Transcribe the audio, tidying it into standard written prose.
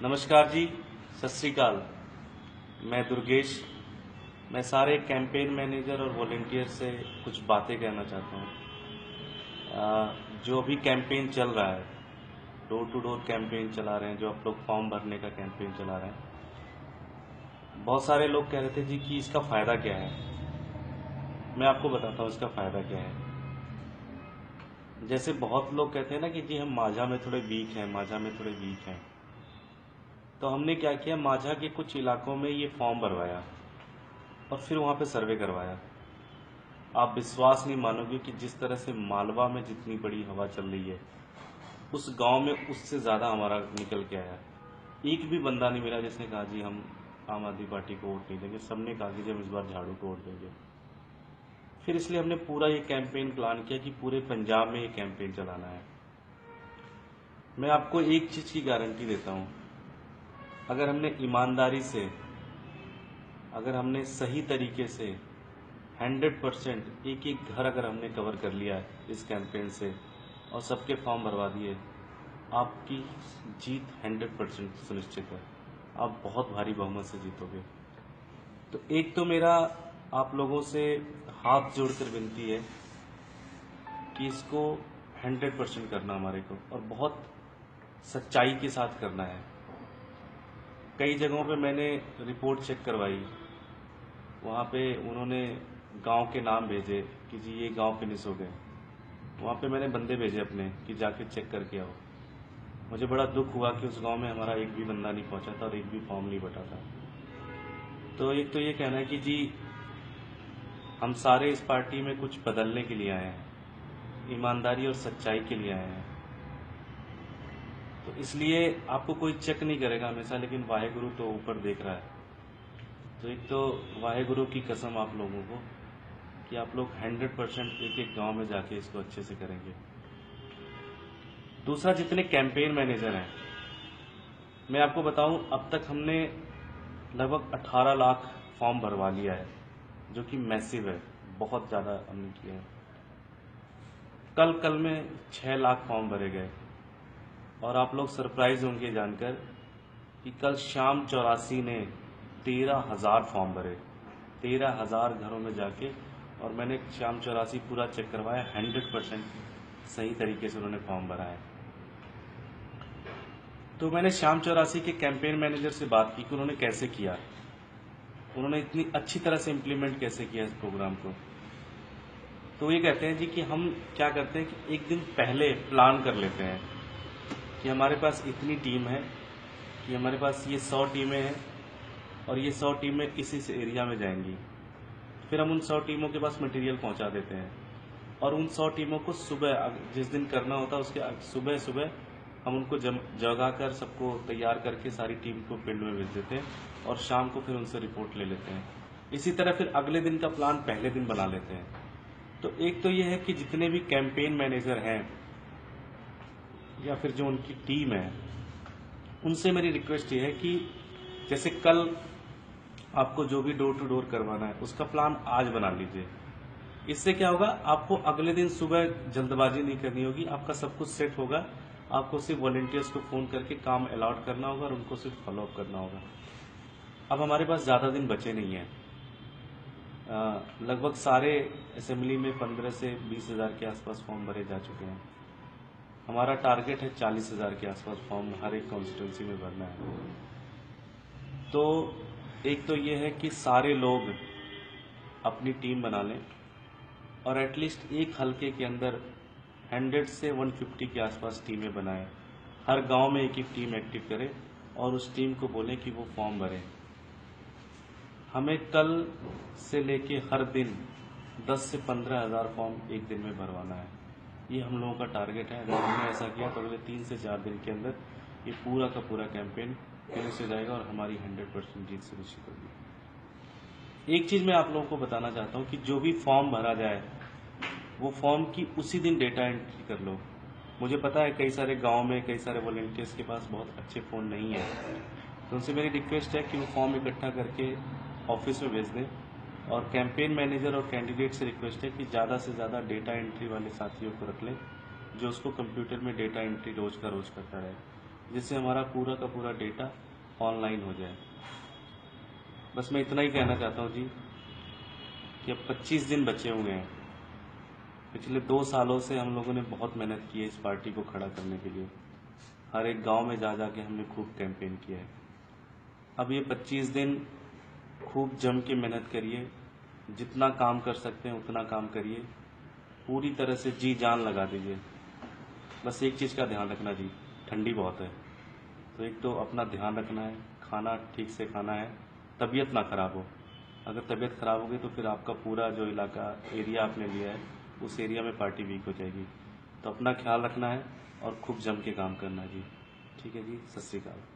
नमस्कार जी, सत श्री अकाल। मैं दुर्गेश। मैं सारे कैंपेन मैनेजर और वॉलेंटियर से कुछ बातें कहना चाहता हूँ। जो अभी कैंपेन चल रहा है, डोर टू डोर कैंपेन चला रहे हैं, जो आप लोग फॉर्म भरने का कैंपेन चला रहे हैं, बहुत सारे लोग कह रहे थे जी कि इसका फ़ायदा क्या है। मैं आपको बताता हूँ इसका फ़ायदा क्या है। जैसे बहुत लोग कहते हैं ना कि जी हम माझा में थोड़े वीक हैं, माझा में थोड़े वीक हैं। तो हमने क्या किया, माझा के कुछ इलाकों में ये फॉर्म भरवाया और फिर वहाँ पे सर्वे करवाया। आप विश्वास नहीं मानोगे कि जिस तरह से मालवा में जितनी बड़ी हवा चल रही है, उस गांव में उससे ज़्यादा हमारा निकल के आया। एक भी बंदा नहीं मिला जिसने कहा जी हम आम आदमी पार्टी को वोट नहीं देंगे। सबने कहा कि जी हम इस बार झाड़ू को वोट देंगे। फिर इसलिए हमने पूरा ये कैंपेन प्लान किया कि पूरे पंजाब में ये कैंपेन चलाना है। मैं आपको एक चीज़ की गारंटी देता हूँ, अगर हमने ईमानदारी से, अगर हमने सही तरीके से 100% एक एक घर अगर हमने कवर कर लिया है इस कैंपेन से और सबके फॉर्म भरवा दिए, आपकी जीत 100% सुनिश्चित है। आप बहुत भारी बहुमत से जीतोगे। तो एक तो मेरा आप लोगों से हाथ जोड़कर विनती है कि इसको 100% करना हमारे को, और बहुत सच्चाई के साथ करना है। कई जगहों पे मैंने रिपोर्ट चेक करवाई, वहाँ पे उन्होंने गांव के नाम भेजे कि जी ये गांव फिनिश हो गए। वहाँ पे मैंने बंदे भेजे अपने कि जाके चेक करके आओ। मुझे बड़ा दुख हुआ कि उस गांव में हमारा एक भी बंदा नहीं पहुंचा था और एक भी फॉर्म नहीं बटा था। तो एक तो ये कहना है कि जी हम सारे इस पार्टी में कुछ बदलने के लिए आए हैं, ईमानदारी और सच्चाई के लिए आए हैं। तो इसलिए आपको कोई चेक नहीं करेगा हमेशा, लेकिन वाहेगुरु तो ऊपर देख रहा है। तो एक तो वाहेगुरु की कसम आप लोगों को कि आप लोग 100% एक एक गांव में जाके इसको अच्छे से करेंगे। दूसरा, जितने कैंपेन मैनेजर हैं, मैं आपको बताऊं, अब तक हमने लगभग 18 लाख फॉर्म भरवा लिया है, जो कि मैसिव है, बहुत ज़्यादा हमने किया है। कल में 6 लाख फॉर्म भरे गए, और आप लोग सरप्राइज होंगे जानकर कि कल शाम 84 ने 13,000 फॉर्म भरे, 13,000 घरों में जाके। और मैंने शाम 84 पूरा चेक करवाया, 100% सही तरीके से उन्होंने फॉर्म भरा है। तो मैंने शाम 84 के कैंपेन मैनेजर से बात की कि उन्होंने कैसे किया, उन्होंने इतनी अच्छी तरह से इम्प्लीमेंट कैसे किया इस प्रोग्राम को। तो ये कहते हैं जी कि हम क्या करते हैं कि एक दिन पहले प्लान कर लेते हैं कि हमारे पास इतनी टीम है, कि हमारे पास ये 100 टीमें हैं और ये 100 टीमें इस एरिया में जाएंगी। फिर हम उन 100 टीमों के पास मटेरियल पहुंचा देते हैं, और उन 100 टीमों को सुबह जिस दिन करना होता है उसके सुबह सुबह हम उनको जगा कर सबको तैयार करके सारी टीम को फील्ड में भेज देते हैं, और शाम को फिर उनसे रिपोर्ट ले लेते हैं। इसी तरह फिर अगले दिन का प्लान पहले दिन बना लेते हैं। तो एक तो ये है कि जितने भी कैंपेन मैनेजर हैं या फिर जो उनकी टीम है, उनसे मेरी रिक्वेस्ट ये है कि जैसे कल आपको जो भी डोर टू डोर करवाना है उसका प्लान आज बना लीजिए। इससे क्या होगा, आपको अगले दिन सुबह जल्दबाजी नहीं करनी होगी, आपका सब कुछ सेट होगा। आपको सिर्फ वॉलेंटियर्स को फोन करके काम अलॉट करना होगा और उनको सिर्फ फॉलोअप करना होगा। अब हमारे पास ज़्यादा दिन बचे नहीं हैं। लगभग सारे असेंबली में 15 से 20 हज़ार के आसपास फॉर्म भरे जा चुके हैं। हमारा टारगेट है 40,000 के आसपास फॉर्म हर एक कॉन्स्टिट्यूंसी में भरना है। तो एक तो ये है कि सारे लोग अपनी टीम बना लें, और एटलीस्ट एक हलके के अंदर 100 से 150 के आसपास टीमें बनाएं। हर गांव में एक एक टीम एक्टिव करें और उस टीम को बोलें कि वो फॉर्म भरें। हमें कल से लेके हर दिन 10 से 15,000 फॉर्म एक दिन में भरवाना है। ये हम लोगों का टारगेट है। अगर हमने ऐसा किया तो अगले 3 से 4 दिन के अंदर ये पूरा का पूरा कैंपेन फिनिश हो जाएगा और हमारी 100% जीत सुनिश्चित होगी। एक चीज़ मैं आप लोगों को बताना चाहता हूँ कि जो भी फॉर्म भरा जाए वो फॉर्म की उसी दिन डेटा एंट्री कर लो। मुझे पता है कई सारे गांव में कई सारे वॉलेंटियर्स के पास बहुत अच्छे फ़ोन नहीं है, तो उनसे मेरी रिक्वेस्ट है कि वो फॉर्म इकट्ठा करके ऑफिस में भेज दें। और कैंपेन मैनेजर और कैंडिडेट से रिक्वेस्ट है कि ज़्यादा से ज़्यादा डेटा एंट्री वाले साथियों को रख लें, जो उसको कंप्यूटर में डेटा एंट्री रोज़ का रोज़ करता रहे। जिससे हमारा पूरा का पूरा डेटा ऑनलाइन हो जाए। बस मैं इतना ही कहना चाहता हूँ जी कि अब 25 दिन बचे हुए हैं। पिछले 2 सालों से हम लोगों ने बहुत मेहनत की है इस पार्टी को खड़ा करने के लिए। हर एक गांव में जा जा के हमने खूब कैंपेन किया है। अब ये 25 दिन खूब जम के मेहनत करिए, जितना काम कर सकते हैं उतना काम करिए, पूरी तरह से जी जान लगा दीजिए। बस एक चीज़ का ध्यान रखना जी, ठंडी बहुत है, तो एक तो अपना ध्यान रखना है, खाना ठीक से खाना है, तबीयत ना ख़राब हो। अगर तबीयत ख़राब होगी तो फिर आपका पूरा जो इलाका एरिया आपने लिया है उस एरिया में पार्टी वीक हो जाएगी। तो अपना ख्याल रखना है और खूब जम के काम करना है जी। ठीक है जी, सत श्री अकाल।